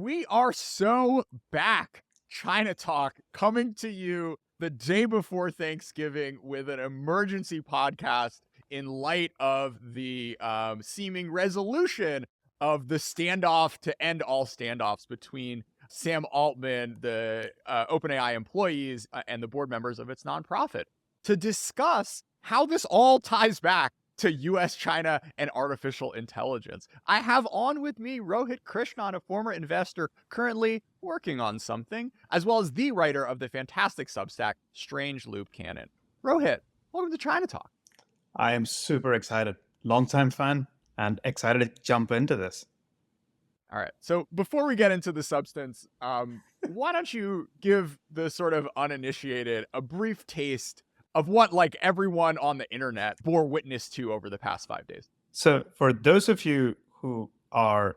We are so back. ChinaTalk coming to you the day before Thanksgiving with an emergency podcast in light of the seeming resolution of the standoff to end all standoffs between Sam Altman, the OpenAI employees, and the board members of its nonprofit to discuss how this all ties back to US, China, and artificial intelligence. I have on with me Rohit Krishnan, a former investor currently working on something, as well as the writer of the fantastic Substack, Strange Loop Canon. Rohit, welcome to China Talk. I am super excited. Longtime fan and excited to jump into this. All right. So before we get into the substance, why don't you give the sort of uninitiated a brief taste of what like everyone on the internet bore witness to over the past 5 days? So for those of you who are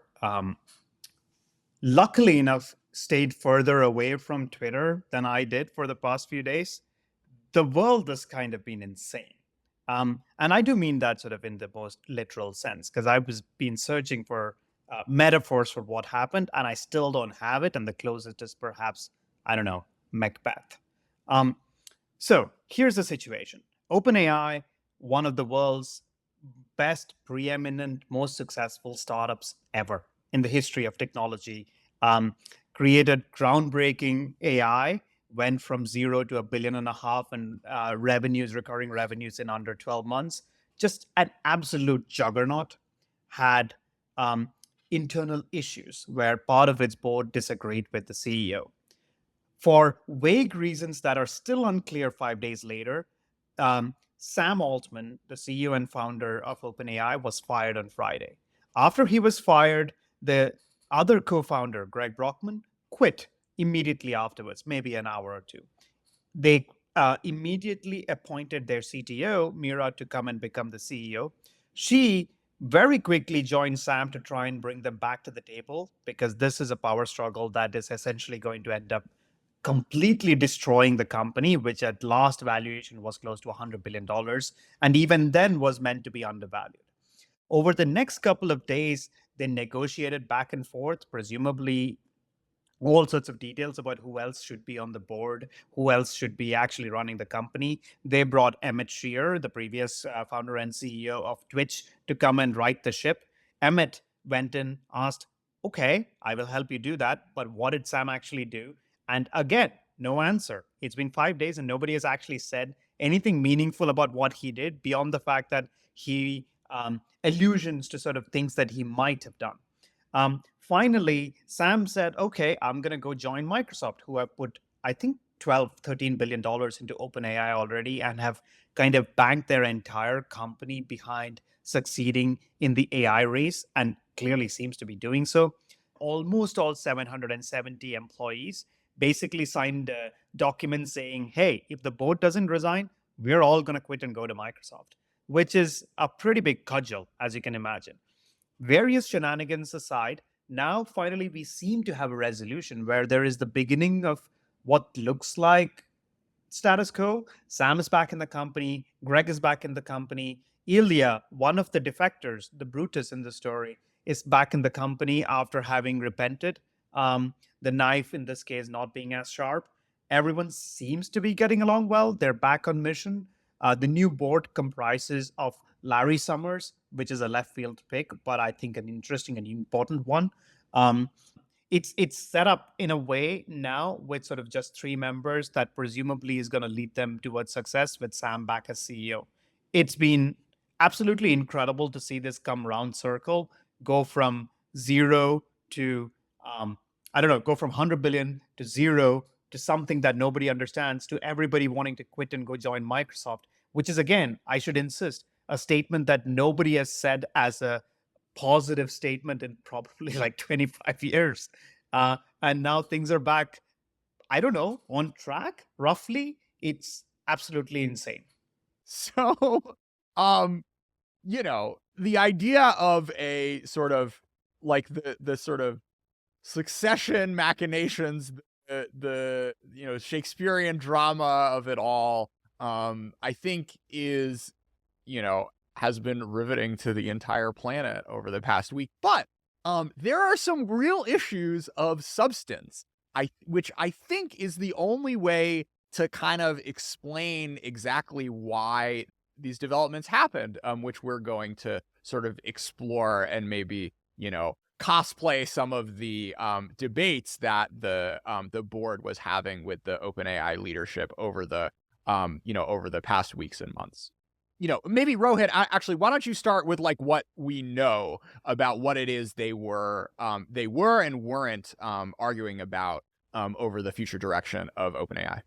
luckily enough stayed further away from Twitter than I did for the past few days, the world has kind of been insane. And I do mean that sort of in the most literal sense, because I was been searching for metaphors for what happened, and I still don't have it. And the closest is perhaps, I don't know, Macbeth. So here's the situation. OpenAI, one of the world's best, preeminent, most successful startups ever in the history of technology, created groundbreaking AI, went from 0 to $1.5 billion in revenues, recurring revenues in under 12 months. Just an absolute juggernaut. Had internal issues where part of its board disagreed with the CEO. For vague reasons that are still unclear 5 days later, Sam Altman, the CEO and founder of OpenAI, was fired on Friday. After he was fired, the other co-founder, Greg Brockman, quit immediately afterwards, maybe an hour or two. They immediately appointed their CTO, Mira, to come and become the CEO. She very quickly joined Sam to try and bring them back to the table, because this is a power struggle that is essentially going to end up completely destroying the company, which at last valuation was close to $100 billion, and even then was meant to be undervalued. Over the next couple of days, they negotiated back and forth, presumably all sorts of details about who else should be on the board, who else should be actually running the company. They brought Emmett Shear, the previous founder and CEO of Twitch, to come and right the ship. Emmett went in, asked, okay, I will help you do that, but what did Sam actually do? And again, no answer. It's been 5 days and nobody has actually said anything meaningful about what he did beyond the fact that he allusions to sort of things that he might have done. Finally, Sam said, okay, I'm going to go join Microsoft, who have put, I think, $13 billion into OpenAI already and have kind of banked their entire company behind succeeding in the AI race, and clearly seems to be doing so. Almost all 770 employees basically signed a document saying, hey, if the board doesn't resign, we're all going to quit and go to Microsoft, which is a pretty big cudgel, as you can imagine. Various shenanigans aside, now finally we seem to have a resolution where there is the beginning of what looks like status quo. Sam is back in the company. Greg is back in the company. Ilya, one of the defectors, the Brutus in the story, is back in the company after having repented. The knife in this case not being as sharp. Everyone seems to be getting along well. They're back on mission. The new board comprises of Larry Summers, which is a left field pick, but I think an interesting and important one. It's set up in a way now with sort of just 3 members that presumably is going to lead them towards success with Sam back as CEO. It's been absolutely incredible to see this come round circle, go from 0 to, go from 100 billion to 0 to something that nobody understands, to everybody wanting to quit and go join Microsoft, which is, again, I should insist, a statement that nobody has said as a positive statement in probably like 25 years. And now things are back, I don't know, on track, roughly. It's absolutely insane. So, the idea of a sort of like the sort of succession machinations, the Shakespearean drama of it all, I think has been riveting to the entire planet over the past week. But there are some real issues of substance, which I think is the only way to kind of explain exactly why these developments happened, which we're going to sort of explore and maybe, cosplay some of the debates that the board was having with the OpenAI leadership over over the past weeks and months. Maybe Rohit, actually, why don't you start with like what we know about what it is they were and weren't arguing about over the future direction of OpenAI.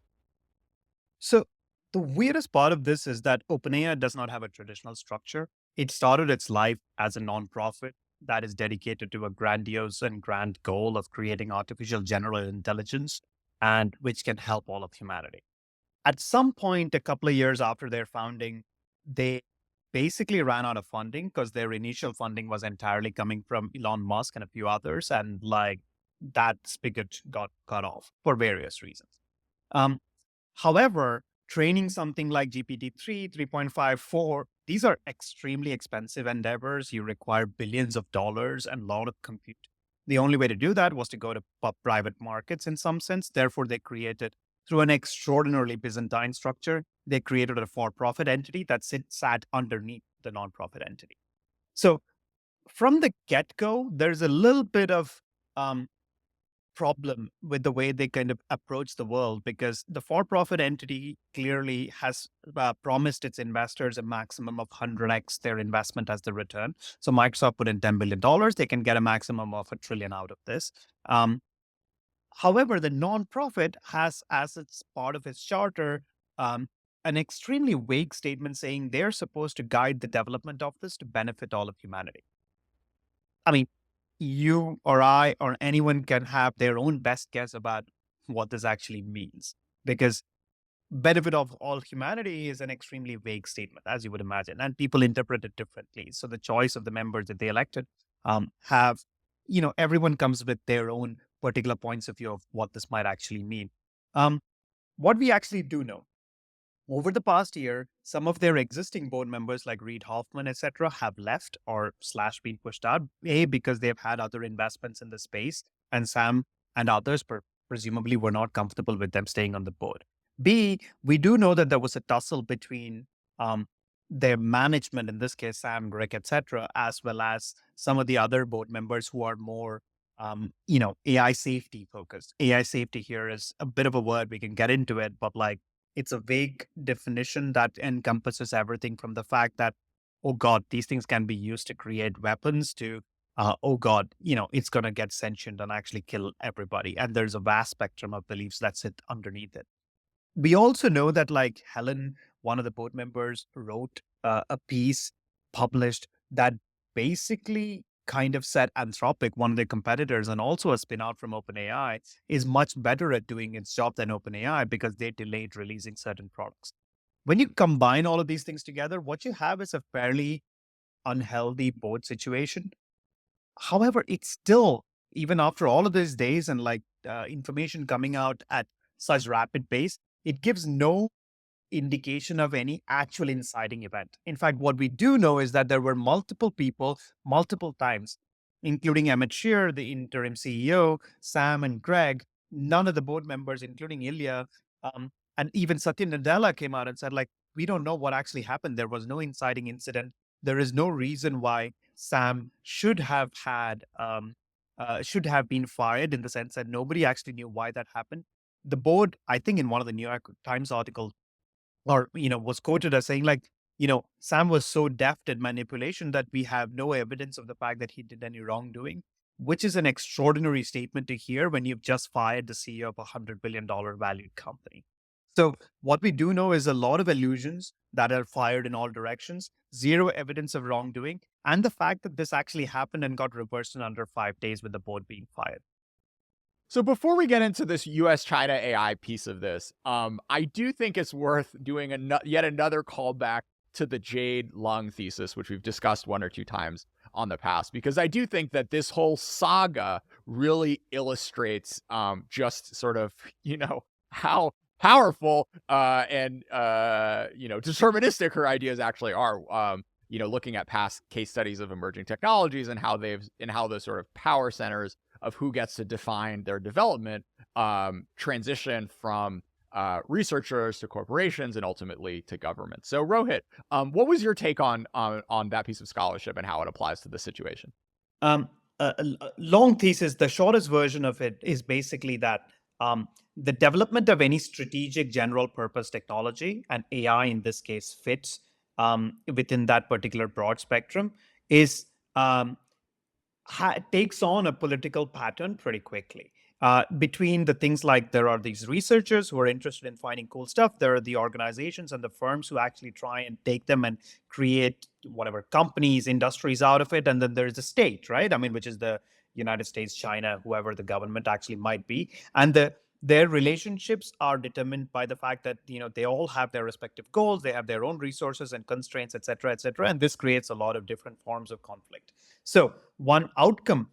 So the weirdest part of this is that OpenAI does not have a traditional structure. It started its life as a nonprofit that is dedicated to a grandiose and grand goal of creating artificial general intelligence and which can help all of humanity. At some point, a couple of years after their founding, they basically ran out of funding because their initial funding was entirely coming from Elon Musk and a few others. And like that spigot got cut off for various reasons. Um, However, training something like GPT-3, 3.5, 4, these are extremely expensive endeavors. You require billions of dollars and a lot of compute. The only way to do that was to go to private markets in some sense. Therefore, they created, through an extraordinarily Byzantine structure, they created a for-profit entity that sat underneath the nonprofit entity. So from the get-go, there's a little bit of problem with the way they kind of approach the world because the for-profit entity clearly has promised its investors a maximum of 100x their investment as the return. So Microsoft put in $10 billion, they can get a maximum of $1 trillion out of this. However, the nonprofit has, as its part of its charter, um, an extremely vague statement saying they're supposed to guide the development of this to benefit all of humanity. I mean, you or I or anyone can have their own best guess about what this actually means because benefit of all humanity is an extremely vague statement, as you would imagine, and people interpret it differently. So the choice of the members that they elected have, everyone comes with their own particular points of view of what this might actually mean. Um, what we actually do know over the past year, some of their existing board members like Reid Hoffman, etc., have left or slash been pushed out. A, because they've had other investments in the space, and Sam and others presumably were not comfortable with them staying on the board. B, we do know that there was a tussle between their management, in this case, Sam, Greg, etc., as well as some of the other board members who are more AI safety focused. AI safety here is a bit of a word. We can get into it, but like it's a vague definition that encompasses everything from the fact that, oh God, these things can be used to create weapons to, oh God, it's going to get sentient and actually kill everybody. And there's a vast spectrum of beliefs that sit underneath it. We also know that like Helen, one of the board members, wrote a piece published that basically kind of said Anthropic, one of their competitors and also a spin-out from OpenAI, is much better at doing its job than OpenAI because they delayed releasing certain products. When you combine all of these things together, what you have is a fairly unhealthy board situation. However, it's still, even after all of these days and like information coming out at such rapid pace, it gives no indication of any actual inciting event. In fact, what we do know is that there were multiple people, multiple times, including Emmett Shear, the interim CEO, Sam and Greg, none of the board members, including Ilya, and even Satya Nadella came out and said, like, we don't know what actually happened. There was no inciting incident. There is no reason why Sam should have been fired in the sense that nobody actually knew why that happened. The board, I think in one of the New York Times articles, or was quoted as saying like, Sam was so deft at manipulation that we have no evidence of the fact that he did any wrongdoing, which is an extraordinary statement to hear when you've just fired the CEO of $100 billion valued company. So what we do know is a lot of illusions that are fired in all directions, zero evidence of wrongdoing, and the fact that this actually happened and got reversed in under 5 days with the board being fired. So before we get into this US China AI piece of this, I do think it's worth doing yet another callback to the Jade Lung thesis, which we've discussed one or two times on the past, because I do think that this whole saga really illustrates just sort of, how powerful and deterministic her ideas actually are. looking at past case studies of emerging technologies and how the sort of power centers of who gets to define their development transition from researchers to corporations and ultimately to government. So Rohit, what was your take on that piece of scholarship and how it applies to the situation? Um, a long thesis, the shortest version of it is basically that the development of any strategic general purpose technology, and AI in this case fits within that particular broad spectrum, is takes on a political pattern pretty quickly. Between the things like there are these researchers who are interested in finding cool stuff, there are the organizations and the firms who actually try and take them and create whatever companies, industries out of it, and then there's the state, right? I mean, which is the United States, China, whoever the government actually might be, and their relationships are determined by the fact that they all have their respective goals, they have their own resources and constraints, etc., and this creates a lot of different forms of conflict. So one outcome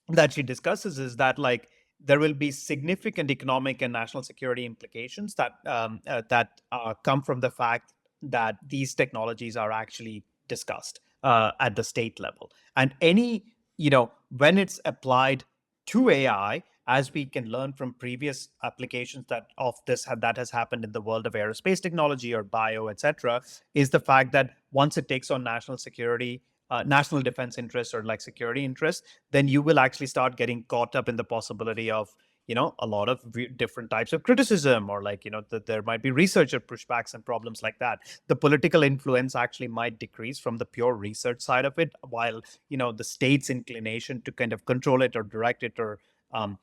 that she discusses is that there will be significant economic and national security implications that come from the fact that these technologies are actually discussed at the state level, and when it's applied to AI, as we can learn from previous applications that has happened in the world of aerospace technology or bio, etc., is the fact that once it takes on national security, national defense interests or like security interests, then you will actually start getting caught up in the possibility of a lot of different types of criticism, or that there might be researcher pushbacks and problems like that. The political influence actually might decrease from the pure research side of it, while the state's inclination to kind of control it or direct it or um,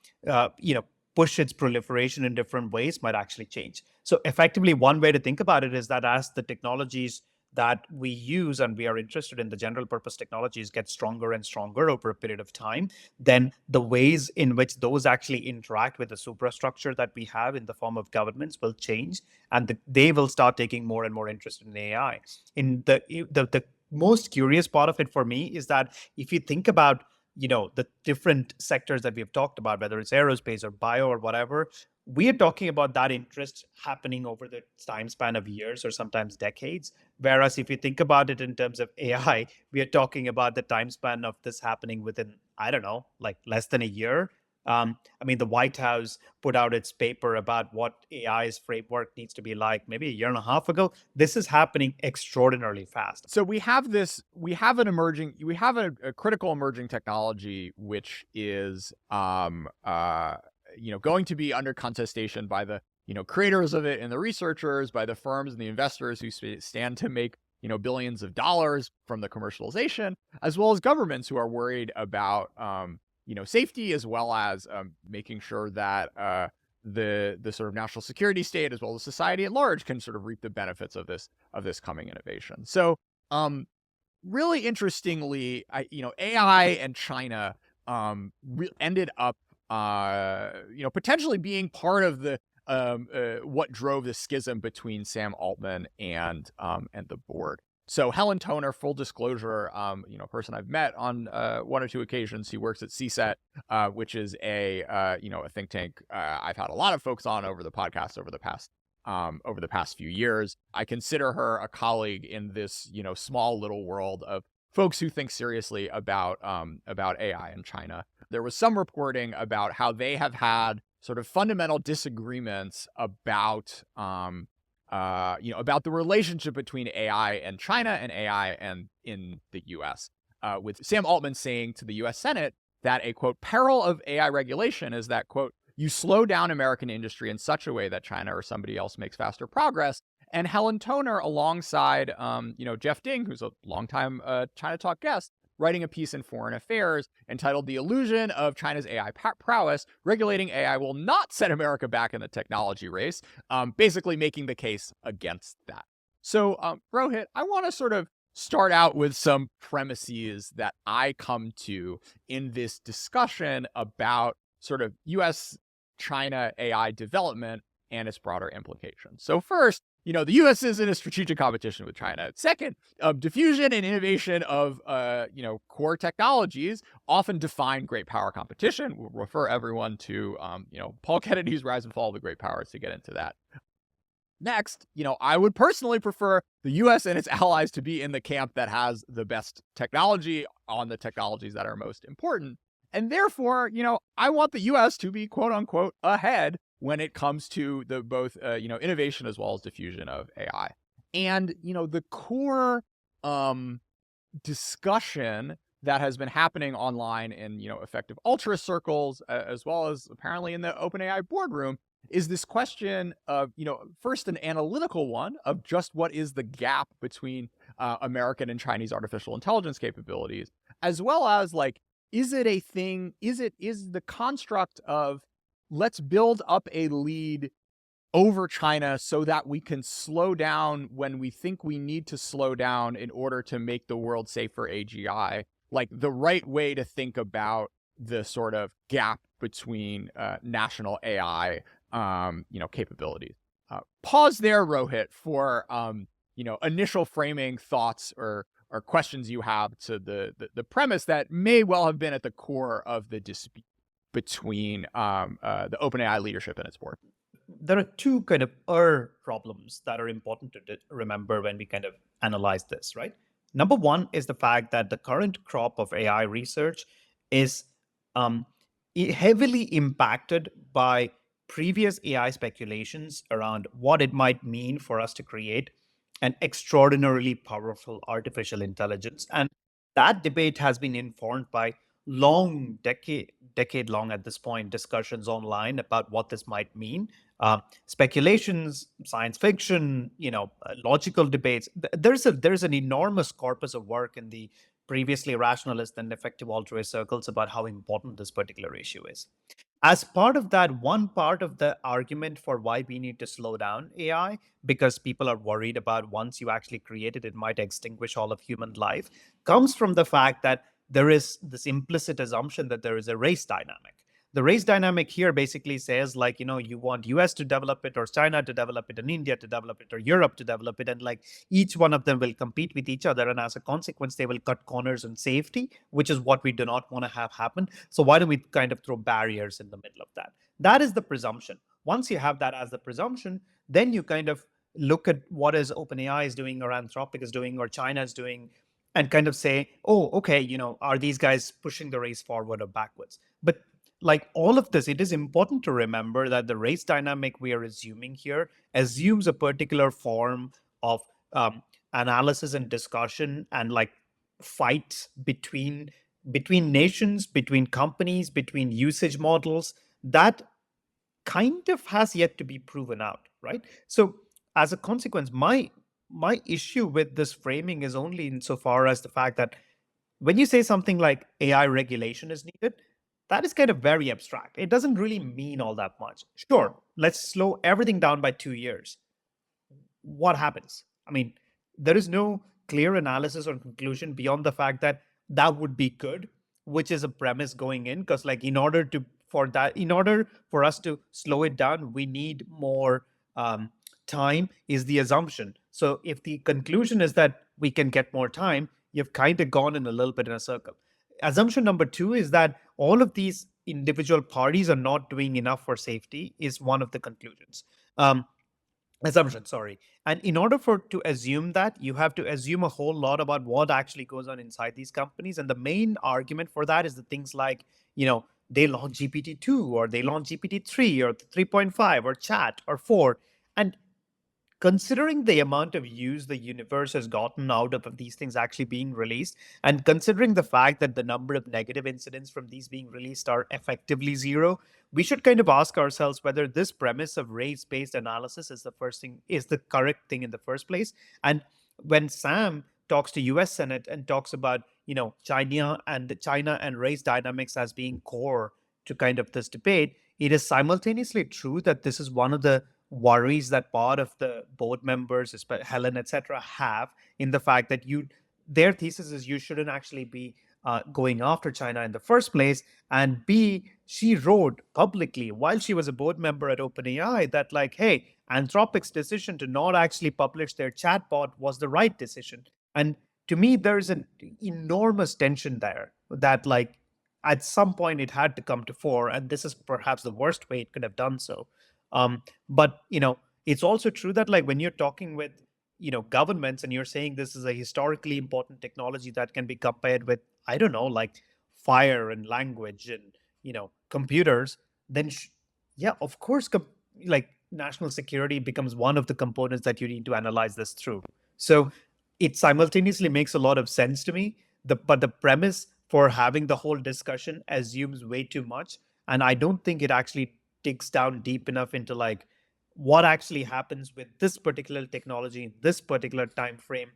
push its proliferation in different ways might actually change. So effectively, one way to think about it is that as the technologies that we use and we are interested in, the general purpose technologies, get stronger and stronger over a period of time, then the ways in which those actually interact with the superstructure that we have in the form of governments will change, and they will start taking more and more interest in AI. In the most curious part of it for me is that if you think about the different sectors that we've talked about, whether it's aerospace or bio or whatever, we are talking about that interest happening over the time span of years or sometimes decades. Whereas if you think about it in terms of AI, we are talking about the time span of this happening within, I don't know, like less than a year. I mean, the White House put out its paper about what AI's framework needs to be like maybe a year and a half ago. This is happening extraordinarily fast. So we have a critical emerging technology, which is, going to be under contestation by the, creators of it and the researchers, by the firms and the investors who stand to make, billions of dollars from the commercialization, as well as governments who are worried about, safety, as well as making sure that the sort of national security state, as well as society at large, can sort of reap the benefits of this coming innovation. So, really interestingly, AI and China ended up, potentially being part of the what drove the schism between Sam Altman and the board. So Helen Toner, full disclosure, a person I've met on one or two occasions. He works at CSET, which is a think tank I've had a lot of folks on over the podcast over the past few years. I consider her a colleague in this small little world of folks who think seriously about AI in China. There was some reporting about how they have had sort of fundamental disagreements about about the relationship between AI and China and AI and in the U.S. With Sam Altman saying to the U.S. Senate that a, quote, peril of AI regulation is that, quote, you slow down American industry in such a way that China or somebody else makes faster progress. And Helen Toner, alongside, Jeff Ding, who's a longtime ChinaTalk guest, writing a piece in Foreign Affairs entitled "The Illusion of China's AI Prowess: Regulating AI Will Not Set America Back in the Technology Race," basically making the case against that. So, Rohit, I want to sort of start out with some premises that I come to in this discussion about sort of U.S.-China AI development and its broader implications. So first, the U.S. is in a strategic competition with China. Second, diffusion and innovation of, core technologies often define great power competition. We'll refer everyone to, Paul Kennedy's Rise and Fall of the Great Powers to get into that. Next, I would personally prefer the US and its allies to be in the camp that has the best technology on the technologies that are most important. And therefore, I want the US to be quote unquote ahead when it comes to the both innovation as well as diffusion of AI. And, the core um discussion that has been happening online in effective ultra circles, as well as apparently in the OpenAI boardroom, is this question of first an analytical one of just what is the gap between American and Chinese artificial intelligence capabilities, as well as like, is it a thing, is the construct of let's build up a lead over China so that we can slow down when we think we need to slow down in order to make the world safe for AGI, like the right way to think about the sort of gap between national AI, capabilities. Pause there, Rohit, for initial framing thoughts or questions you have to the premise that may well have been at the core of the dispute between the OpenAI leadership and its board. There are two kind of problems that are important to remember when we kind of analyze this, right? Number one is the fact that the current crop of AI research is um, heavily impacted by previous AI speculations around what it might mean for us to create an extraordinarily powerful artificial intelligence. And that debate has been informed by decade long at this point discussions online about what this might mean, speculations, science fiction, logical debates. There's an enormous corpus of work in the previously rationalist and effective altruist circles about how important this particular issue is. As part of that, one part of the argument for why we need to slow down AI, because people are worried about once you actually create it, it might extinguish all of human life, comes from the fact that there is this implicit assumption that there is a race dynamic. The race dynamic here basically says, like, you want US to develop it, or China to develop it, and India to develop it, or Europe to develop it, and like each one of them will compete with each other, and as a consequence they will cut corners on safety, which is what we do not want to have happen. So why don't we kind of throw barriers in the middle of that? That is the presumption. Once you have that as the presumption, then you kind of look at what is OpenAI is doing, or Anthropic is doing, or China is doing, and kind of say, oh, okay, are these guys pushing the race forward or backwards? But like all of this, it is important to remember that the race dynamic we are assuming here assumes a particular form of um, analysis and discussion, and like fights between nations, between companies, between usage models, that kind of has yet to be proven out, right? So as a consequence, my issue with this framing is only insofar as the fact that when you say something like AI regulation is needed, that is kind of very abstract. It doesn't really mean all that much. Sure, let's slow everything down by 2 years. What happens? I mean, there is no clear analysis or conclusion beyond the fact that that would be good, which is a premise going in. Because, like, in order for us to slow it down, we need more time, is the assumption. So, if the conclusion is that we can get more time, you've kind of gone in a little bit in a circle. Assumption number two is that all of these individual parties are not doing enough for safety, is one of the conclusions. Um, Assumption, sorry. And in order for to assume that, you have to assume a whole lot about what actually goes on inside these companies. And the main argument for that is the things like, they launch GPT-2, or they launch GPT-3, or 3.5, or chat, or 4. And considering the amount of use the universe has gotten out of these things actually being released, and considering the fact that the number of negative incidents from these being released are effectively zero, we should kind of ask ourselves whether this premise of race-based analysis is the correct thing in the first place. And when Sam talks to US Senate and talks about, China and race dynamics as being core to kind of this debate, it is simultaneously true that this is one of the worries that part of the board members, Helen, etc., have, in the fact that their thesis is you shouldn't actually be going after China in the first place. And B, she wrote publicly while she was a board member at OpenAI that, like, hey, Anthropic's decision to not actually publish their chatbot was the right decision. And to me, there's an enormous tension there that, like, at some point it had to come to fore, and this is perhaps the worst way it could have done so. But it's also true that like when you're talking with governments and you're saying this is a historically important technology that can be compared with, I don't know, like fire and language and computers, then yeah, of course, like national security becomes one of the components that you need to analyze this through. So it simultaneously makes a lot of sense to me. But the premise for having the whole discussion assumes way too much, and I don't think it actually digs down deep enough into like what actually happens with this particular technology in this particular time frame,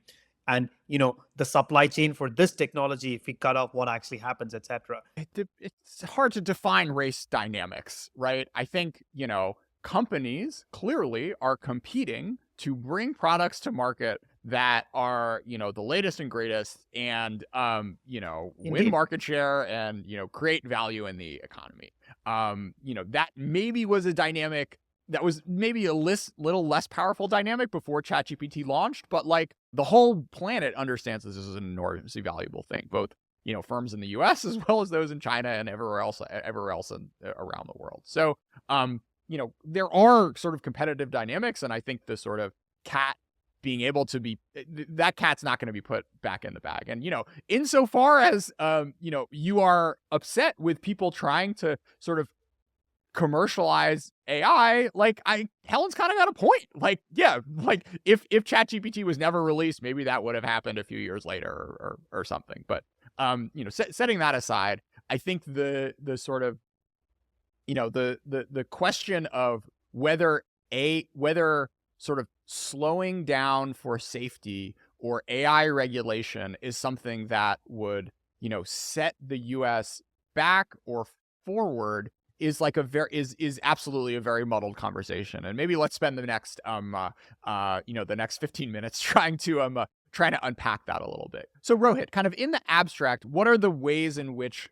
and the supply chain for this technology, if we cut off, what actually happens, etc. It's hard to define race dynamics, right? I think, companies clearly are competing to bring products to market that are, the latest and greatest and, win Indeed. market share and, create value in the economy. That maybe was a dynamic that was maybe a little less powerful dynamic before ChatGPT launched, but like the whole planet understands this is an enormously valuable thing, both firms in the U.S. as well as those in China and everywhere else around the world. So, there are sort of competitive dynamics, and I think the sort of cat being able to be that cat's not going to be put back in the bag. And insofar as you are upset with people trying to sort of commercialize AI, like Helen's kind of got a point. Like, yeah, like if ChatGPT was never released, maybe that would have happened a few years later or something. But setting that aside, I think the sort of the question of whether sort of slowing down for safety or AI regulation is something that would set the U.S. back or forward is like is absolutely a very muddled conversation. And maybe let's spend the next the next 15 minutes trying to unpack that a little bit. So Rohit, kind of in the abstract, what are the ways in which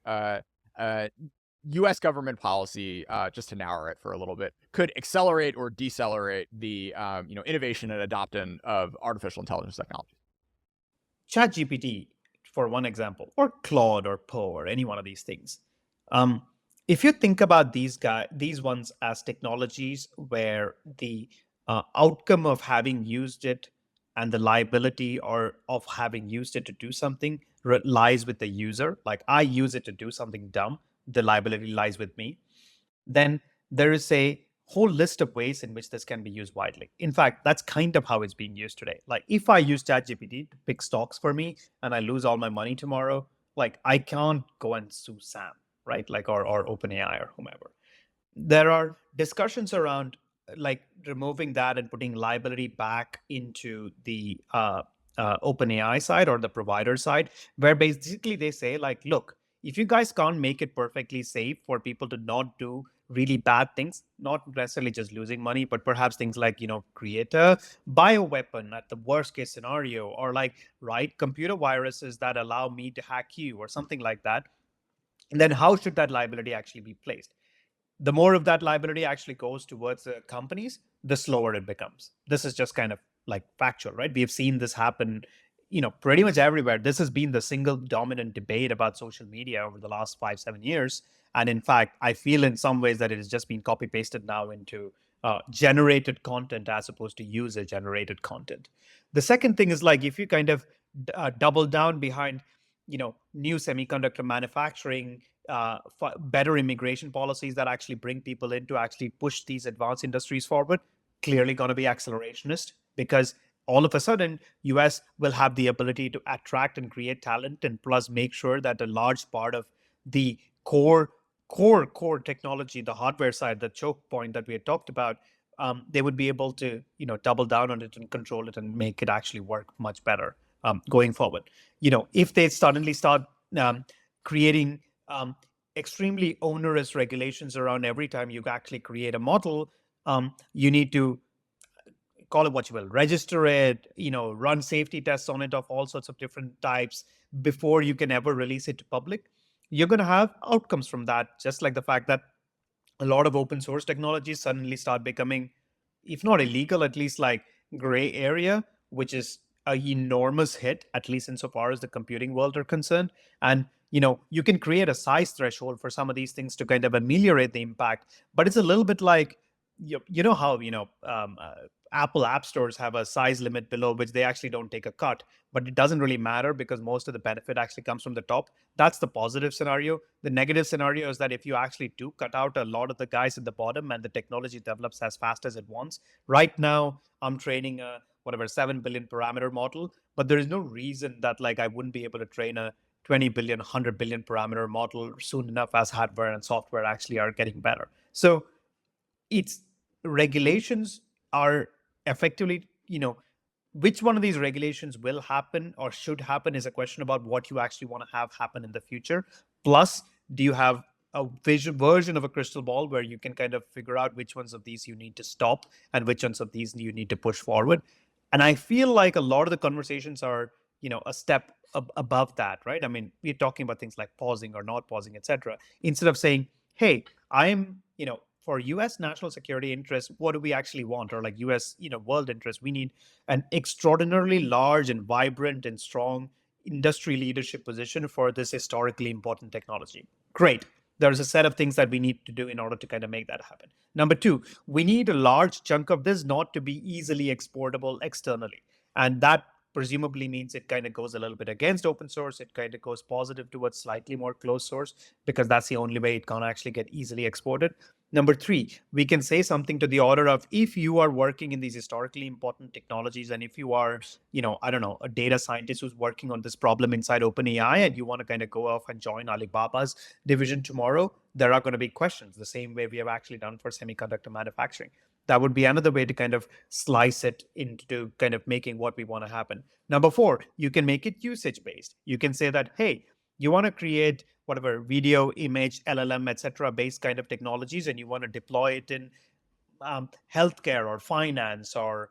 U.S. government policy, just to narrow it for a little bit, could accelerate or decelerate the innovation and adoption of artificial intelligence technology? ChatGPT, for one example, or Claude or Poe or any one of these things. If you think about these ones as technologies where the outcome of having used it and the liability or of having used it to do something lies with the user, like I use it to do something dumb, the liability lies with me, then there is a whole list of ways in which this can be used widely. In fact, that's kind of how it's being used today. Like if I use ChatGPT to pick stocks for me and I lose all my money tomorrow, like I can't go and sue Sam, right? Like or OpenAI or whomever. There are discussions around like removing that and putting liability back into the OpenAI side or the provider side, where basically they say like, look, if you guys can't make it perfectly safe for people to not do really bad things, not necessarily just losing money, but perhaps things like, create a bioweapon at the worst case scenario, or like write computer viruses that allow me to hack you or something like that, then how should that liability actually be placed? The more of that liability actually goes towards the companies, the slower it becomes. This is just kind of like factual, right? We have seen this happen, pretty much everywhere. This has been the single dominant debate about social media over the last 5-7 years. And in fact, I feel in some ways that it has just been copy pasted now into generated content as opposed to user generated content. The second thing is like if you kind of double down behind, new semiconductor manufacturing, better immigration policies that actually bring people in to actually push these advanced industries forward, clearly going to be accelerationist, because all of a sudden us will have the ability to attract and create talent, and plus make sure that a large part of the core technology, the hardware side, the choke point that we had talked about, they would be able to double down on it and control it and make it actually work much better going forward. If they suddenly start creating extremely onerous regulations around every time you actually create a model, you need to call it what you will, register it, run safety tests on it of all sorts of different types before you can ever release it to public. You're going to have outcomes from that, just like the fact that a lot of open source technologies suddenly start becoming, if not illegal, at least like gray area, which is an enormous hit, at least insofar as the computing world are concerned. And you can create a size threshold for some of these things to kind of ameliorate the impact, but it's a little bit like you know how Apple app stores have a size limit below which they actually don't take a cut, but it doesn't really matter because most of the benefit actually comes from the top. That's the positive scenario. The negative scenario is that if you actually do cut out a lot of the guys at the bottom and the technology develops as fast as it wants. Right now I'm training a whatever 7 billion parameter model, but there is no reason that like I wouldn't be able to train a 20 billion 100 billion parameter model soon enough as hardware and software actually are getting better. So it's regulations are effectively, which one of these regulations will happen or should happen is a question about what you actually want to have happen in the future. Plus, do you have a version of a crystal ball where you can kind of figure out which ones of these you need to stop and which ones of these you need to push forward? And I feel like a lot of the conversations are, a step above that, right? I mean, we're talking about things like pausing or not pausing, etc. Instead of saying, hey, I'm, for US national security interests, what do we actually want? Or like US, world interests, we need an extraordinarily large and vibrant and strong industry leadership position for this historically important technology. Great. There's a set of things that we need to do in order to kind of make that happen. Number two, we need a large chunk of this not to be easily exportable externally. And that presumably means it kind of goes a little bit against open source. It kind of goes positive towards slightly more closed source because that's the only way it can actually get easily exported. Number three, we can say something to the order of if you are working in these historically important technologies and if you are, I don't know, a data scientist who's working on this problem inside OpenAI and you want to kind of go off and join Alibaba's division tomorrow, there are going to be questions the same way we have actually done for semiconductor manufacturing. That would be another way to kind of slice it into kind of making what we want to happen. Number four, you can make it usage based. You can say that, hey, you want to create whatever video, image, LLM, etc. based kind of technologies, and you want to deploy it in healthcare or finance or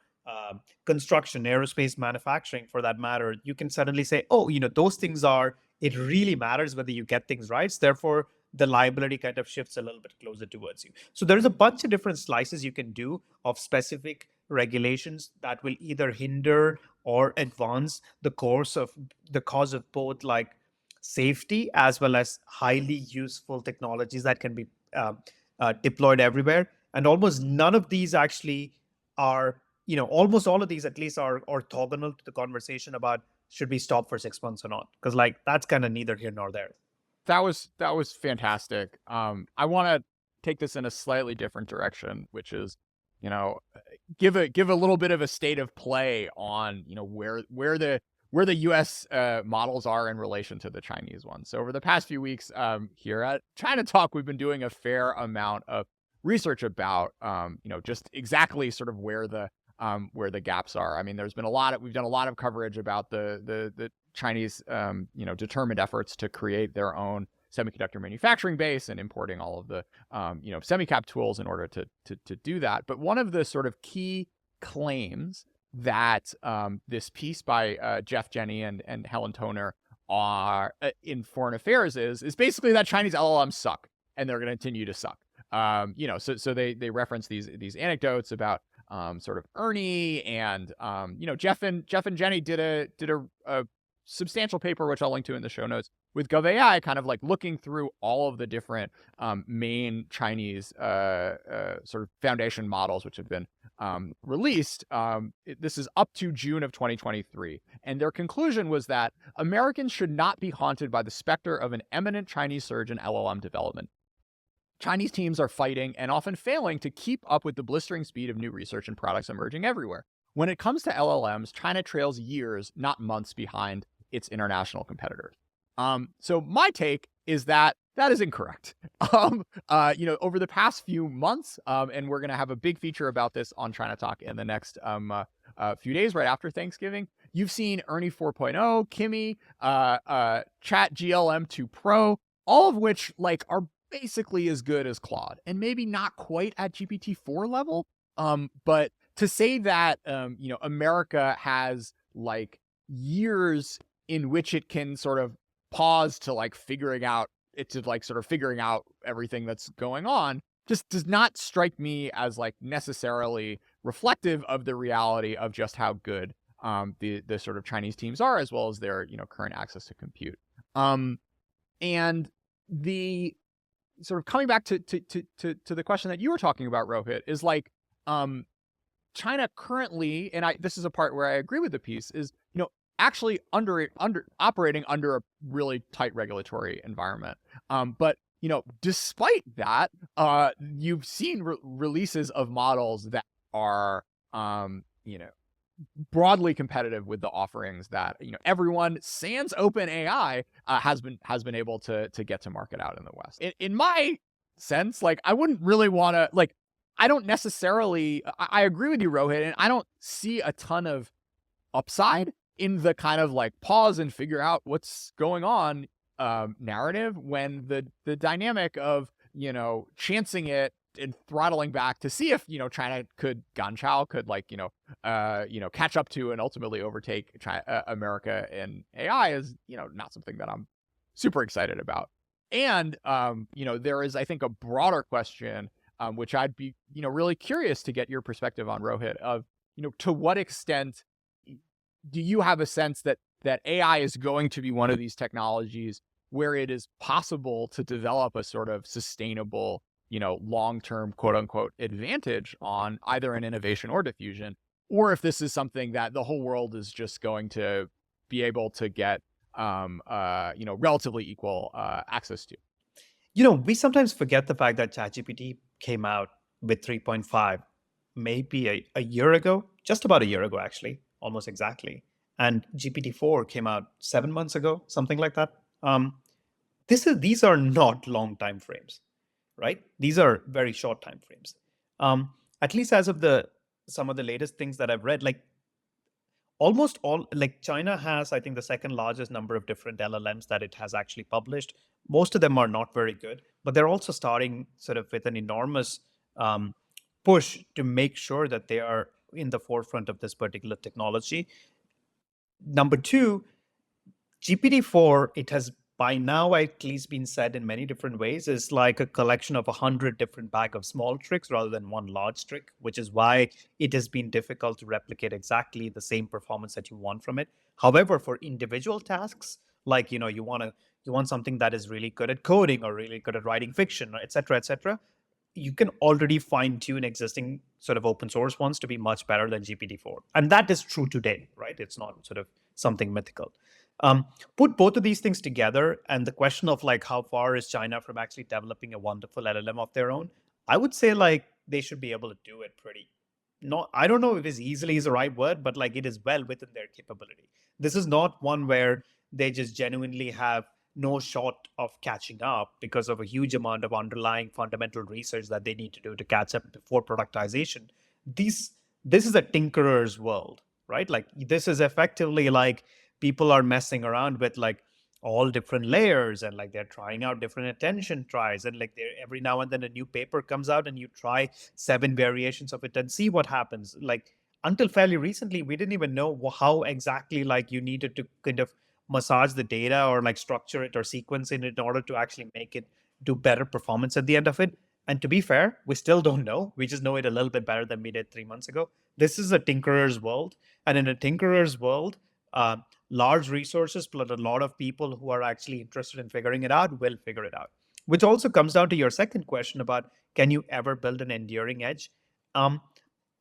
construction, aerospace manufacturing for that matter, you can suddenly say, oh, those things are, it really matters whether you get things right. Therefore, the liability kind of shifts a little bit closer towards you. So there's a bunch of different slices you can do of specific regulations that will either hinder or advance the cause of both like safety as well as highly useful technologies that can be deployed everywhere. And almost none of these actually are, almost all of these at least are orthogonal to the conversation about should we stop for 6 months or not? Because like that's kind of neither here nor there. That was fantastic. I want to take this in a slightly different direction, which is, you know, give a little bit of a state of play on, where the U.S. Models are in relation to the Chinese ones. So over the past few weeks, here at ChinaTalk, we've been doing a fair amount of research about, just exactly sort of where the gaps are. I mean, we've done a lot of coverage about the Chinese, determined efforts to create their own semiconductor manufacturing base and importing all of the, semicap tools in order to do that. But one of the sort of key claims that this piece by Jeff Jenny and Helen Toner are in Foreign Affairs is basically that Chinese LLMs suck and they're going to continue to suck. So they reference these anecdotes about sort of Ernie and Jeff and Jenny did a substantial paper which I'll link to in the show notes with GovAI, kind of like looking through all of the different main Chinese sort of foundation models which have been released. This is up to June of 2023, and their conclusion was that Americans should not be haunted by the specter of an eminent Chinese surge in LLM development. Chinese teams are fighting and often failing to keep up with the blistering speed of new research and products emerging everywhere. When it comes to LLMs, China trails years, not months, behind its international competitors. So my take is that is incorrect. Over the past few months, and we're going to have a big feature about this on ChinaTalk in the next few days right after Thanksgiving. You've seen Ernie 4.0, Kimi, Chat GLM 2 Pro, all of which like are basically as good as Claude, and maybe not quite at GPT-4 level. But to say that America has like years in which it can sort of pause to like figuring out everything that's going on just does not strike me as like necessarily reflective of the reality of just how good the sort of Chinese teams are, as well as their current access to compute. And the sort of coming back to the question that you were talking about, Rohit, is like, China currently, and this is a part where I agree with the piece, is, actually under operating under a really tight regulatory environment. But despite that, you've seen releases of models that are, broadly competitive with the offerings that everyone sans OpenAI has been able to get to market out in the West. In my sense, like, I wouldn't really want to, like, I don't necessarily, I agree with you, Rohit, and I don't see a ton of upside in the kind of like pause and figure out what's going on narrative, when the dynamic of chancing it and throttling back to see if China Ganchao could, like, catch up to and ultimately overtake America in AI is not something that I'm super excited about. And there is, I think, a broader question, which I'd be really curious to get your perspective on, Rohit, of to what extent do you have a sense that AI is going to be one of these technologies where it is possible to develop a sort of sustainable, long-term quote unquote advantage on either an innovation or diffusion, or if this is something that the whole world is just going to be able to get, relatively equal access to? We sometimes forget the fact that ChatGPT came out with 3.5 maybe a year ago, just about a year ago, actually, almost exactly. And GPT-4 came out 7 months ago, something like that. These are not long time frames, right? These are very short time frames. At least as of some of the latest things that I've read, like almost all, like China has, I think, the second largest number of different LLMs that it has actually published. Most of them are not very good, but they're also starting sort of with an enormous push to make sure that they are in the forefront of this particular technology. Number two, GPT-4, it has by now at least been said in many different ways, is like a collection of 100 different bag of small tricks rather than one large trick, which is why it has been difficult to replicate exactly the same performance that you want from it. However, for individual tasks, like you want something that is really good at coding or really good at writing fiction, et cetera, you can already fine tune existing sort of open source ones to be much better than GPT-4. And that is true today, right? It's not sort of something mythical. Put both of these things together, and the question of like how far is China from actually developing a wonderful LLM of their own, I would say like they should be able to do it pretty. Not, I don't know if as easily is the right word, but like it is well within their capability. This is not one where they just genuinely have no shot of catching up because of a huge amount of underlying fundamental research that they need to do to catch up before productization. This is a tinkerer's world, right? Like this is effectively like people are messing around with like all different layers, and like they're trying out different attention tries, and like every now and then a new paper comes out and you try 7 variations of it and see what happens. Like until fairly recently we didn't even know how exactly like you needed to kind of massage the data or like structure it or sequence it in order to actually make it do better performance at the end of it. And to be fair, we still don't know. We just know it a little bit better than we did 3 months ago. This is a tinkerer's world, and in a tinkerer's world, uh, large resources plus a lot of people who are actually interested in figuring it out will figure it out. Which also comes down to your second question about can you ever build an enduring edge? Um,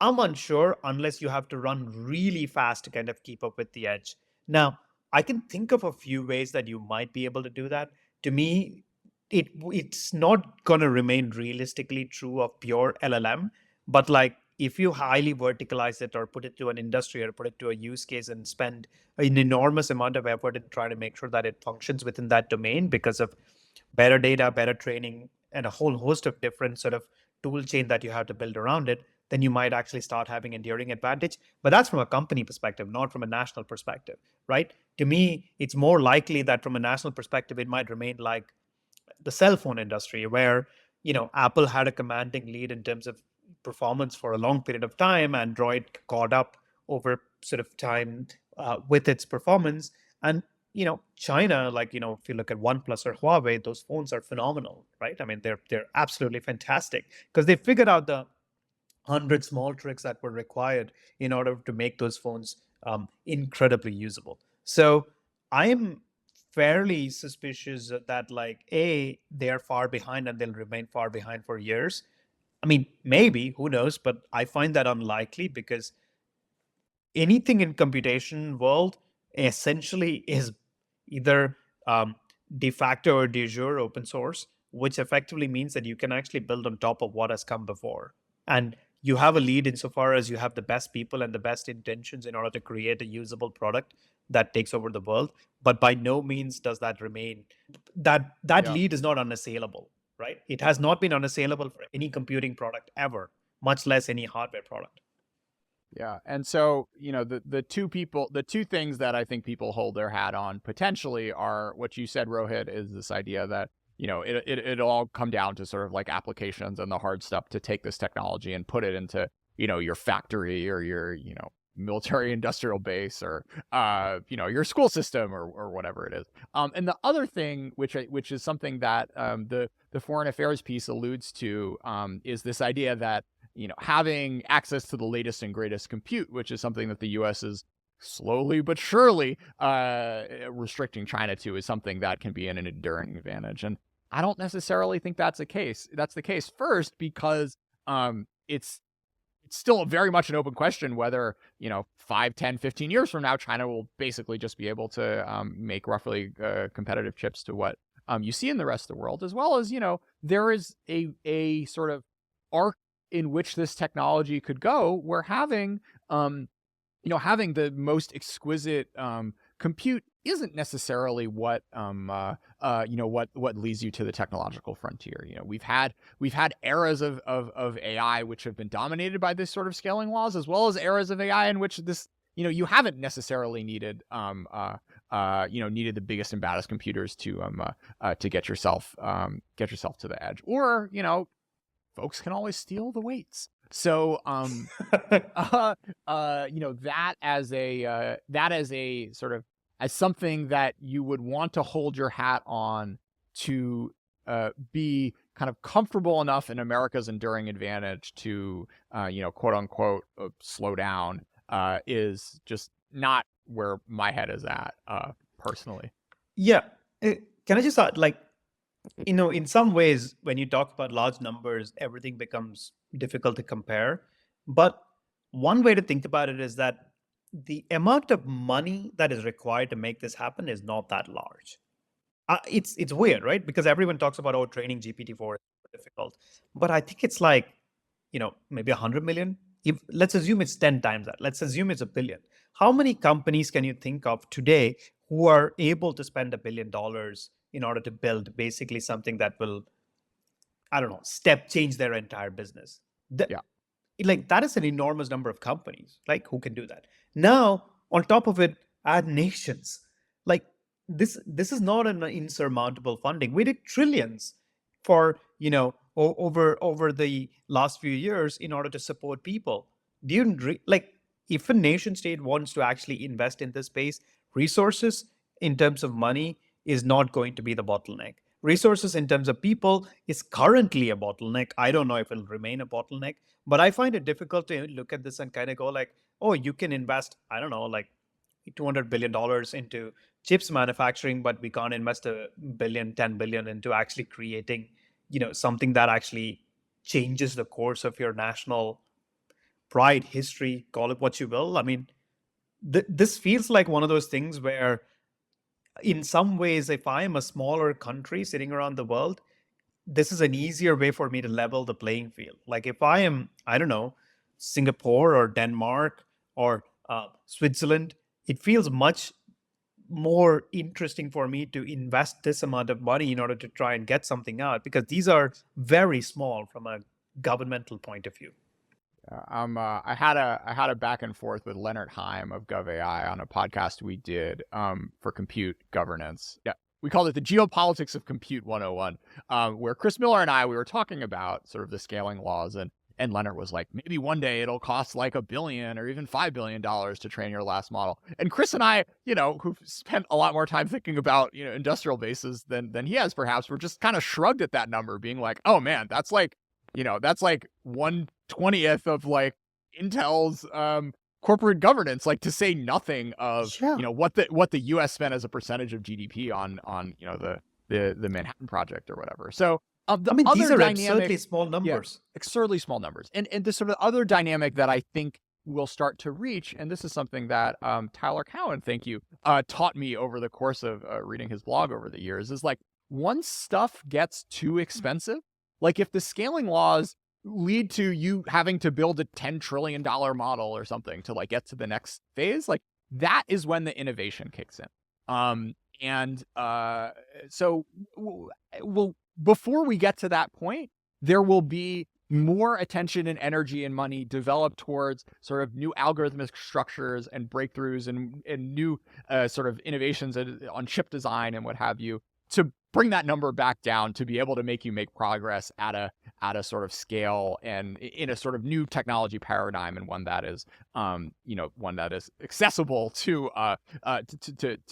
I'm unsure unless you have to run really fast to kind of keep up with the edge. Now, I can think of a few ways that you might be able to do that. To me, it's not going to remain realistically true of pure LLM, but like if you highly verticalize it or put it to an industry or put it to a use case and spend an enormous amount of effort in trying to make sure that it functions within that domain because of better data, better training, and a whole host of different sort of tool chain that you have to build around it, then you might actually start having enduring advantage. But that's from a company perspective, not from a national perspective, right? To me, it's more likely that from a national perspective, it might remain like the cell phone industry, where Apple had a commanding lead in terms of performance for a long period of time. Android caught up over sort of time with its performance, and China, like if you look at OnePlus or Huawei, those phones are phenomenal, right? I mean, they're absolutely fantastic because they figured out the 100 small tricks that were required in order to make those phones incredibly usable. So I am fairly suspicious that like A, they are far behind and they'll remain far behind for years. I mean, maybe, who knows, but I find that unlikely because anything in computation world essentially is either de facto or de jure open source, which effectively means that you can actually build on top of what has come before. And you have a lead insofar as you have the best people and the best intentions in order to create a usable product that takes over the world. But by no means does that remain that Yeah. lead is not unassailable, right? It has not been unassailable for any computing product ever, much less any hardware product. Yeah. And so, the two things that I think people hold their hat on potentially are what you said, Rohit, is this idea that, it'll all come down to sort of like applications and the hard stuff to take this technology and put it into, your factory or your, military industrial base or, your school system or whatever it is. And the other thing, which is something that the foreign affairs piece alludes to, is this idea that having access to the latest and greatest compute, which is something that the U.S. is slowly but surely restricting China to, is something that can be an enduring advantage. And I don't necessarily think that's the case. That's the case first because it's still very much an open question whether 5, 10, 15 years from now China will basically just be able to make roughly competitive chips to what you see in the rest of the world, as well as there is a sort of arc in which this technology could go, where having having the most exquisite compute isn't necessarily what what leads you to the technological frontier. We've had eras of AI which have been dominated by this sort of scaling laws, as well as eras of AI in which this you haven't necessarily needed needed the biggest and baddest computers to get yourself to the edge, or folks can always steal the weights. So, that as a sort of, as something that you would want to hold your hat on to be kind of comfortable enough in America's enduring advantage to, quote unquote, slow down, is just not where my head is at, personally. Yeah. Can I just add, like, in some ways, when you talk about large numbers, everything becomes difficult to compare. But one way to think about it is that the amount of money that is required to make this happen is not that large. It's weird, right? Because everyone talks about, oh, training GPT-4 is difficult, but I think it's like maybe 100 million. If let's assume it's 10 times that, let's assume it's a billion. How many companies can you think of today who are able to spend $1 billion in order to build basically something that will, I don't know, step change their entire business? Yeah. Like, that is an enormous number of companies, like, who can do that. Now, on top of it, add nations. Like, this is not an insurmountable funding. We did trillions for over the last few years in order to support people. Do you like, if a nation state wants to actually invest in this space, resources in terms of money is not going to be the bottleneck. Resources in terms of people is currently a bottleneck. I don't know if it'll remain a bottleneck, but I find it difficult to look at this and kind of go like, oh, you can invest, I don't know, like $200 billion into chips manufacturing, but we can't invest a billion, 10 billion into actually creating, something that actually changes the course of your national pride, history, call it what you will. I mean, this feels like one of those things where, in some ways, if I am a smaller country sitting around the world, this is an easier way for me to level the playing field. Like, if I am, I don't know, Singapore or Denmark or Switzerland, it feels much more interesting for me to invest this amount of money in order to try and get something out, because these are very small from a governmental point of view. I had a back and forth with Leonard Heim of GovAI on a podcast we did for compute governance. Yeah, we called it the Geopolitics of Compute 101, where Chris Miller and I, we were talking about sort of the scaling laws, and Leonard was like, maybe one day it'll cost like $1 billion or even $5 billion to train your last model. And Chris and I, who've spent a lot more time thinking about industrial bases than he has, perhaps, were just kind of shrugged at that number, being like, oh man, that's like 1/20th of like Intel's corporate governance, like to say nothing of Yeah. what the U.S. spent as a percentage of GDP on the Manhattan Project or whatever. So I the mean, these other are absurdly dynamic, small yeah, numbers. absurdly small numbers, and the sort of other dynamic that I think will start to reach, and this is something that Tyler Cowen, thank you, taught me over the course of reading his blog over the years, is like once stuff gets too expensive, like if the scaling laws lead to you having to build a $10 trillion model or something to like get to the next phase, like that is when the innovation kicks in. And so well, before we get to that point, there will be more attention and energy and money developed towards sort of new algorithmic structures and breakthroughs and new sort of innovations on chip design and what have you, to bring that number back down to be able to make you make progress at a sort of scale and in a sort of new technology paradigm, and one that is one that is accessible to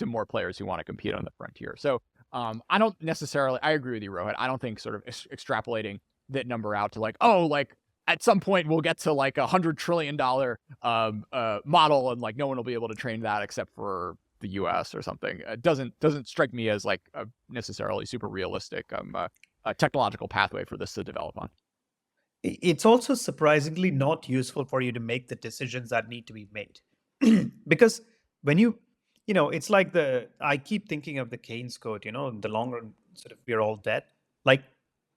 more players who want to compete on the frontier. So I don't necessarily, I agree with you, Rohit. I don't think sort of extrapolating that number out to like, oh, like at some point we'll get to like $100 trillion model and like no one will be able to train that except for the US or something. It doesn't strike me as like a necessarily super realistic a technological pathway for this to develop on. It's also surprisingly not useful for you to make the decisions that need to be made. Because when it's like I keep thinking of the Keynes quote, in the long run, sort of, we're all dead. Like,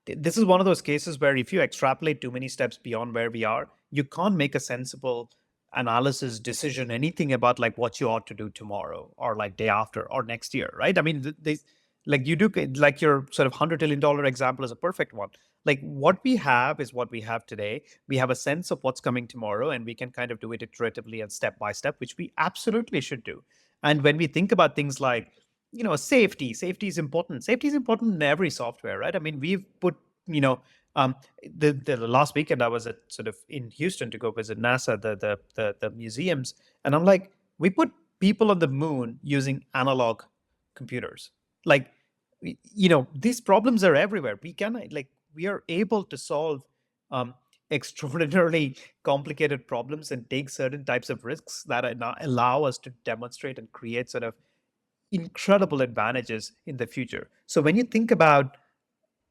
this is one of those cases where if you extrapolate too many steps beyond where we are, you can't make a sensible analysis decision, anything about like what you ought to do tomorrow or like day after or next year, right? I mean, they like you do like your sort of $100 trillion example is a perfect one. Like, what we have is what we have today. We have a sense of what's coming tomorrow, and we can kind of do it iteratively and step by step, which we absolutely should do. And when we think about things like, safety is important. Safety is important in every software, right? I mean, we've put, you know, the last weekend I was at sort of in Houston to go visit NASA, the museums, and I'm like, we put people on the moon using analog computers. Like, these problems are everywhere. We are able to solve um, extraordinarily complicated problems and take certain types of risks that allow us to demonstrate and create sort of incredible advantages in the future. So when you think about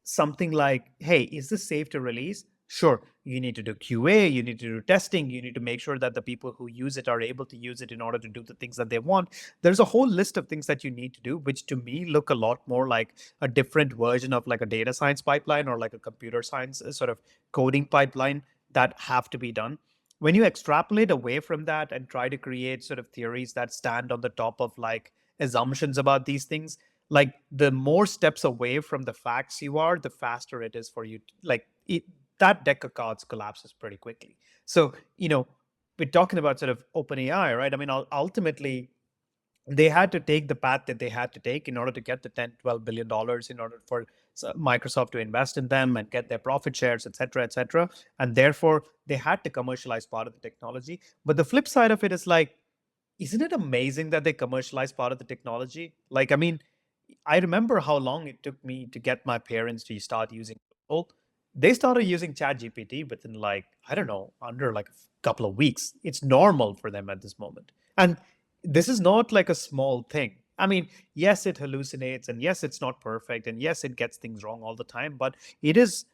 something like, hey, is this safe to release? Sure, you need to do QA, you need to do testing, you need to make sure that the people who use it are able to use it in order to do the things that they want. There's a whole list of things that you need to do, which to me look a lot more like a different version of like a data science pipeline or like a computer science sort of coding pipeline that have to be done. When you extrapolate away from that and try to create sort of theories that stand on the top of like assumptions about these things, like the more steps away from the facts you are, the faster it is for you that deck of cards collapses pretty quickly. So, we're talking about sort of OpenAI, right? I mean, ultimately, they had to take the path that they had to take in order to get the 10-12 billion dollars, in order for Microsoft to invest in them and get their profit shares, et cetera, et cetera. And therefore, they had to commercialize part of the technology. But the flip side of it is like, isn't it amazing that they commercialized part of the technology? Like, I mean, I remember how long it took me to get my parents to start using Google. They started using ChatGPT within like, I don't know, under like a couple of weeks. It's normal for them at this moment. And this is not like a small thing. I mean, yes, it hallucinates, and yes, it's not perfect, and yes, it gets things wrong all the time, but it is.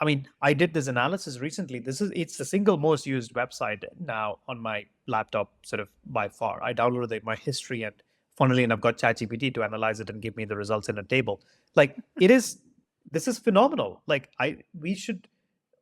I mean, I did this analysis recently. It's the single most used website now on my laptop, sort of by far. I downloaded my history, and funnily enough, got ChatGPT to analyze it and give me the results in a table. Like, this is phenomenal. Like, we should,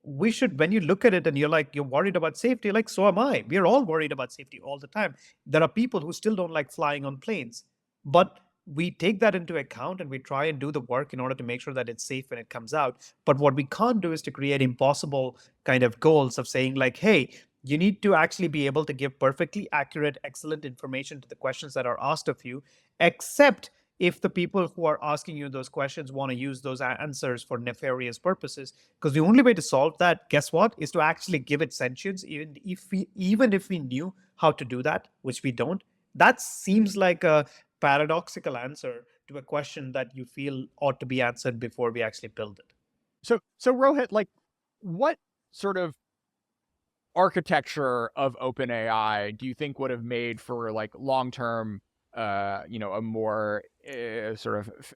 when you look at it and you're worried about safety, like, so am I. We're all worried about safety all the time. There are people who still don't like flying on planes, but we take that into account and we try and do the work in order to make sure that it's safe when it comes out. But what we can't do is to create impossible kind of goals of saying like, hey, you need to actually be able to give perfectly accurate, excellent information to the questions that are asked of you, except if the people who are asking you those questions want to use those answers for nefarious purposes. Because the only way to solve that, guess what, is to actually give it sentience, even if we knew how to do that, which we don't. That seems like a paradoxical answer to a question that you feel ought to be answered before we actually build it. So Rohit, like what sort of architecture of OpenAI do you think would have made for like long-term, a more sort of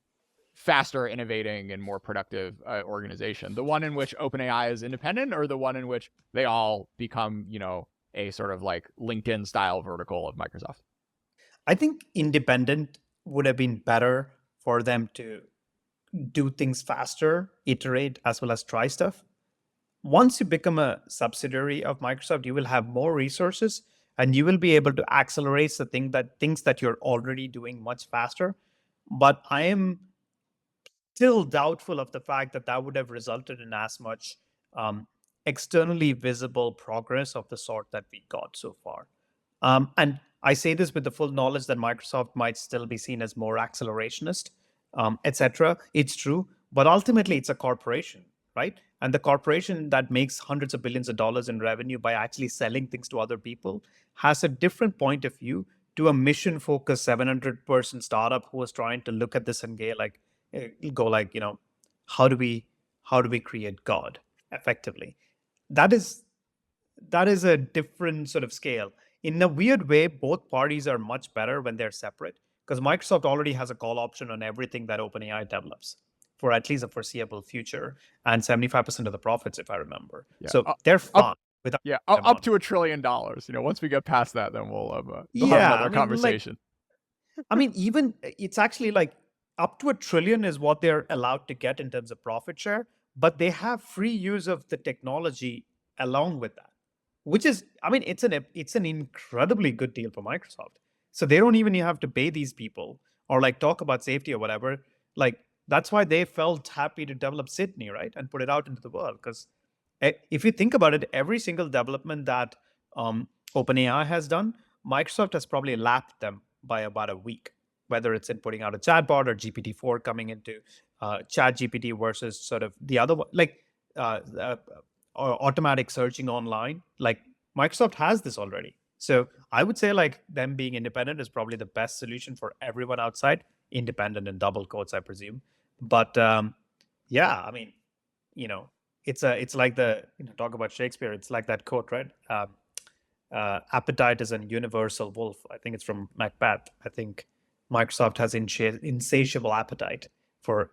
faster innovating and more productive organization? The one in which OpenAI is independent, or the one in which they all become, a sort of like LinkedIn style vertical of Microsoft? I think independent would have been better for them to do things faster, iterate, as well as try stuff. Once you become a subsidiary of Microsoft, you will have more resources and you will be able to accelerate the things that you're already doing much faster. But I am still doubtful of the fact that that would have resulted in as much um, externally visible progress of the sort that we got so far. And I say this with the full knowledge that Microsoft might still be seen as more accelerationist, etc. It's true, but ultimately it's a corporation, right? And the corporation that makes hundreds of billions of dollars in revenue by actually selling things to other people has a different point of view to a mission-focused 700-person startup who was trying to look at this and go like, how do we create God effectively? That is a different sort of scale. In a weird way, both parties are much better when they're separate because Microsoft already has a call option on everything that OpenAI develops for at least a foreseeable future and 75% of the profits, if I remember. Yeah, So they're up, fine without yeah, them up on. to $1 trillion. Once we get past that, then we'll have Yeah, another conversation. even it's actually like up to $1 trillion is what they're allowed to get in terms of profit share, but they have free use of the technology along with that, which is, it's an incredibly good deal for Microsoft. So they don't even have to pay these people or like talk about safety or whatever. Like that's why they felt happy to develop Sydney, right, and put it out into the world. Because if you think about it, every single development that OpenAI has done, Microsoft has probably lapped them by about a week, whether it's in putting out a chatbot or GPT-4 coming into Chat GPT versus sort of the other one, like or automatic searching online. Like Microsoft has this already. So I would say like them being independent is probably the best solution for everyone outside. Independent in double quotes, I presume. But yeah, you know, it's like talk about Shakespeare. It's like that quote, right? Appetite is an universal wolf. I think it's from Macbeth. I think Microsoft has insatiable appetite for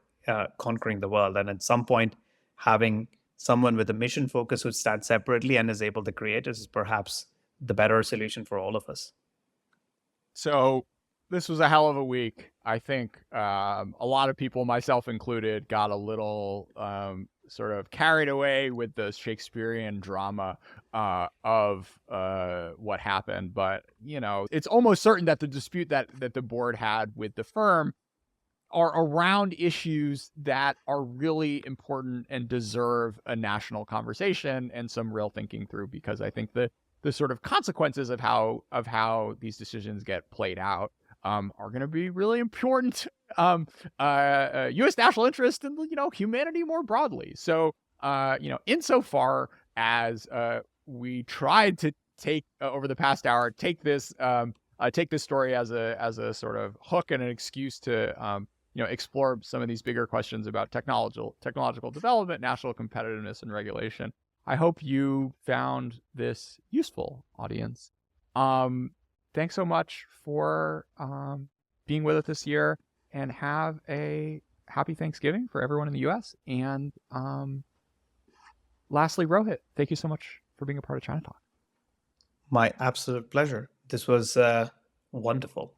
conquering the world, and at some point, having someone with a mission focus who stands separately and is able to create is perhaps the better solution for all of us. So this was a hell of a week. I think a lot of people, myself included, got a little sort of carried away with the Shakespearean drama of what happened. But, it's almost certain that the dispute that the board had with the firm are around issues that are really important and deserve a national conversation and some real thinking through, because I think the sort of consequences of how these decisions get played out are going to be really important. U.S. national interest and humanity more broadly. So insofar as we tried to take over the past hour, take this story as a sort of hook and an excuse to explore some of these bigger questions about technological development, national competitiveness, and regulation. I hope you found this useful, audience. Thanks so much for being with us this year, and have a happy Thanksgiving for everyone in the U.S. And lastly, Rohit, thank you so much for being a part of ChinaTalk. My absolute pleasure. This was wonderful.